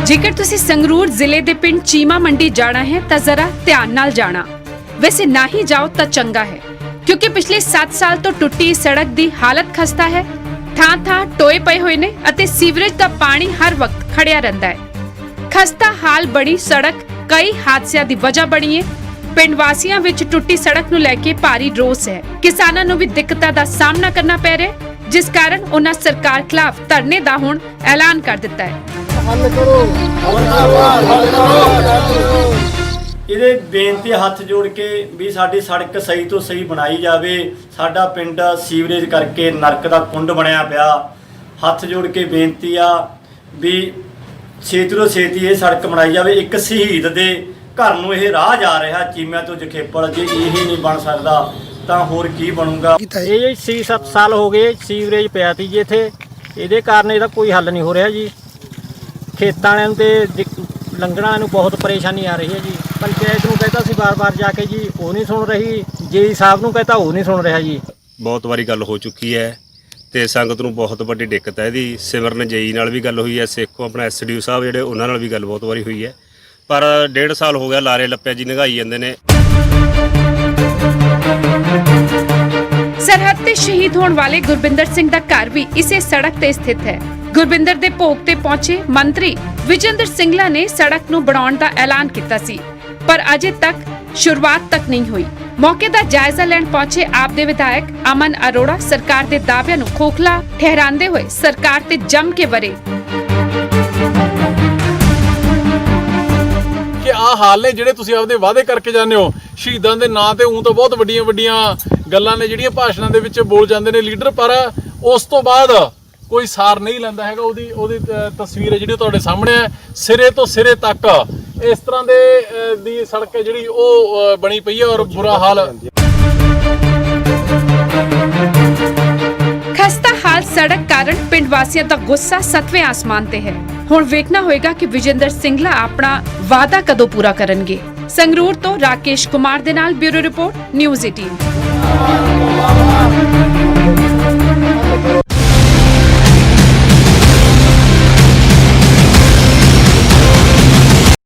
ਜੇਕਰ ਤੁਸੀਂ ਸੰਗਰੂਰ ਜ਼ਿਲ੍ਹੇ ਦੇ ਪਿੰਡ ਚੀਮਾ ਮੰਡੀ ਜਾਣਾ ਹੈ ਤਾਂ ਜ਼ਰਾ ਧਿਆਨ ਨਾਲ ਜਾਣਾ। ਵੈਸੇ ਨਾ ਹੀ ਜਾਓ ਤਾਂ ਚੰਗਾ ਹੈ, ਕਿਉਂਕਿ ਪਿਛਲੇ 7 ਸਾਲ ਤੋਂ ਟੁੱਟੀ ਸੜਕ ਦੀ ਹਾਲਤ ਖਸਤਾ ਹੈ। ਥਾਂ-ਥਾਂ ਟੋਏ ਪਏ ਹੋਏ ਨੇ ਅਤੇ ਸੀਵਰੇਜ ਦਾ ਪਾਣੀ ਹਰ ਵਕਤ ਖੜਿਆ ਰਹਿੰਦਾ ਹੈ। ਖਸਤਾ ਹਾਲ ਬਣੀ ਸੜਕ ਕਈ ਹਾਦਸਿਆਂ ਦੀ ਵਜ੍ਹਾ ਬਣੀ ਹੈ। ਪਿੰਡ ਵਾਸੀਆਂ ਵਿੱਚ ਟੁੱਟੀ ਸੜਕ ਨੂੰ ਲੈ ਕੇ ਭਾਰੀ ਰੋਸ ਹੈ। ਕਿਸਾਨਾਂ ਨੂੰ ਵੀ ਦਿੱਕਤਾਂ ਦਾ ਸਾਹਮਣਾ ਕਰਨਾ ਪੈ ਰਿਹਾ ਹੈ, ਜਿਸ ਕਾਰਨ ਉਹਨਾਂ ਸਰਕਾਰ ਖਿਲਾਫ ਧਰਨੇ ਦਾ ਹੁਣ ਐਲਾਨ ਕਰ ਦਿੱਤਾ ਹੈ। ਇਹਦੇ ਬੇਨਤੀ ਹੱਥ ਜੋੜ ਕੇ ਵੀ ਸਾਡੀ ਸੜਕ ਸਹੀ ਤੋਂ ਸਹੀ ਬਣਾਈ ਜਾਵੇ। ਸਾਡਾ ਪਿੰਡ ਸੀਵਰੇਜ ਕਰਕੇ ਨਰਕ ਦਾ ਕੁੰਡ ਬਣਿਆ ਪਿਆ। ਹੱਥ ਜੋੜ ਕੇ ਬੇਨਤੀ ਆ ਵੀ ਛੇਤੀ ਤੋਂ ਛੇਤੀ ਇਹ ਸੜਕ ਬਣਾਈ ਜਾਵੇ। ਇੱਕ ਸ਼ਹੀਦ ਦੇ ਘਰ ਨੂੰ ਇਹ ਰਾਹ ਜਾ ਰਿਹਾ ਚੀਮਿਆਂ ਤੋਂ ਜਖੇਪਲ, ਜੇ ਇਹ ਨਹੀਂ ਬਣ ਸਕਦਾ ਤਾਂ ਹੋਰ ਕੀ ਬਣੂਗਾ। ਇਹ 6-7 ਸਾਲ ਹੋ ਗਏ ਸੀਵਰੇਜ ਪਿਆ ਤੀ ਜੀ ਇੱਥੇ, ਇਹਦੇ ਕਾਰਨ ਇਹਦਾ ਕੋਈ ਹੱਲ ਨਹੀਂ ਹੋ ਰਿਹਾ ਜੀ। ਖੇਤਾਂ ਵਾਲਿਆਂ ਨੂੰ ਤੇ ਲੰਘਣ ਵਾਲਿਆਂ ਨੂੰ ਬਹੁਤ ਪਰੇਸ਼ਾਨੀ ਆ ਰਹੀ ਹੈ ਜੀ। ਪੰਚਾਇਤ ਨੂੰ ਕਹਿੰਦਾ ਸੀ ਬਾਰ-ਬਾਰ ਜਾ ਕੇ ਜੀ, ਉਹ ਨਹੀਂ ਸੁਣ ਰਹੀ। ਜੀ ਸਾਹਿਬ ਨੂੰ ਕਹਿੰਦਾ ਉਹ ਨਹੀਂ ਸੁਣ ਰਿਹਾ ਜੀ। ਬਹੁਤ ਵਾਰੀ ਗੱਲ ਹੋ ਚੁੱਕੀ ਹੈ ਤੇ ਸੰਗਤ ਨੂੰ ਬਹੁਤ ਵੱਡੀ ਦਿੱਕਤ ਹੈ ਇਹਦੀ। ਸਿਮਰਨ ਜਈ ਨਾਲ ਵੀ ਗੱਲ ਹੋਈ ਹੈ, ਸੇਖੋਂ ਆਪਣਾ ਐਸਡੀਓ ਸਾਹਿਬ ਜਿਹੜੇ ਉਹਨਾਂ ਨਾਲ ਵੀ ਗੱਲ ਬਹੁਤ ਵਾਰੀ ਹੋਈ ਹੈ, ਪਰ 1.5 ਸਾਲ ਹੋ ਗਿਆ ਲਾਰੇ ਲੱਪਿਆ ਜੀ ਨਿਗਾਈ ਜਾਂਦੇ ਨੇ। ਸਰਹੱਦ ਤੇ ਸ਼ਹੀਦ ਹੋਣ ਵਾਲੇ ਗੁਰਬਿੰਦਰ ਸਿੰਘ ਦਾ ਘਰ ਵੀ ਇਸੇ ਸੜਕ ਤੇ ਸਥਿਤ ਹੈ। ਗੁਰਬਿੰਦਰ ਦੇ ਭੋਗ ਤੇ ਪਹੁੰਚੇ ਮੰਤਰੀ ਵਿਜੇਂਦਰ ਸਿੰਗਲਾ ਨੇ ਸੜਕ ਨੂੰ ਬਣਾਉਣ ਦਾ ਐਲਾਨ ਕੀਤਾ ਸੀ, ਪਰ ਅਜੇ ਤੱਕ ਸ਼ੁਰੂਆਤ ਤੱਕ ਨਹੀਂ ਹੋਈ। ਮੌਕੇ ਦਾ ਜਾਇਜ਼ਾ ਲੈਣ ਪਹੁੰਚੇ ਆਪ ਦੇ ਵਿਧਾਇਕ ਅਮਨ ਅਰੋੜਾ ਸਰਕਾਰ ਦੇ ਦਾਅਵਿਆਂ ਨੂੰ ਖੋਖਲਾ ਠਹਿਰਾਉਂਦੇ ਹੋਏ ਸਰਕਾਰ ਤੇ ਜੰਮ ਕੇ ਵਰੇ ਕਿ ਆਹ ਹਾਲ ਨੇ ਜਿਹੜੇ ਤੁਸੀਂ ਆਪਦੇ ਵਾਅਦੇ ਕਰਕੇ ਜਾਂਦੇ ਹੋ। ਸ਼ਹੀਦਾਂ ਦੇ ਨਾਂ ਤੇ ਤਾਂ ਬਹੁਤ ਵੱਡੀਆਂ ਗੱਲਾਂ ਨੇ ਜਿਹੜੀਆਂ ਭਾਸ਼ਣਾਂ ਦੇ ਵਿੱਚ ਬੋਲ ਜਾਂਦੇ ਨੇ ਲੀਡਰ, ਪਰ ਉਸ ਤੋਂ ਬਾਅਦ ਕੋਈ ਸਾਰ ਨਹੀਂ ਲੈਂਦਾ ਹੈਗਾ। ਉਹਦੀ ਤਸਵੀਰ ਹੈ ਜਿਹੜੀ ਤੁਹਾਡੇ ਸਾਹਮਣੇ ਹੈ, ਸਿਰੇ ਤੋਂ ਸਿਰੇ ਤੱਕ ਇਸ ਤਰ੍ਹਾਂ ਦੀ ਸੜਕ ਹੈ ਜਿਹੜੀ ਉਹ ਬਣੀ ਪਈ ਹੈ ਔਰ ਬੁਰਾ ਹਾਲ। ਖਸਤਾ ਹਾਲ ਸੜਕ ਕਾਰਨ ਪਿੰਡ ਵਾਸੀਆਂ ਦਾ ਗੁੱਸਾ 7ਵੇਂ ਆਸਮਾਨ ਤੇ ਹੈ। ਹੁਣ ਵੇਖਣਾ ਹੋਏਗਾ ਕਿ ਵਿਜੇਂਦਰ ਸਿੰਗਲਾ ਆਪਣਾ ਵਾਅਦਾ ਕਦੋਂ ਪੂਰਾ ਕਰਨਗੇ। ਸੰਗਰੂਰ ਤੋਂ ਰਾਕੇਸ਼ ਕੁਮਾਰ ਦੇ ਨਾਲ ਬਿਊਰੋ ਰਿਪੋਰਟ, ਨਿਊਜ਼ 18।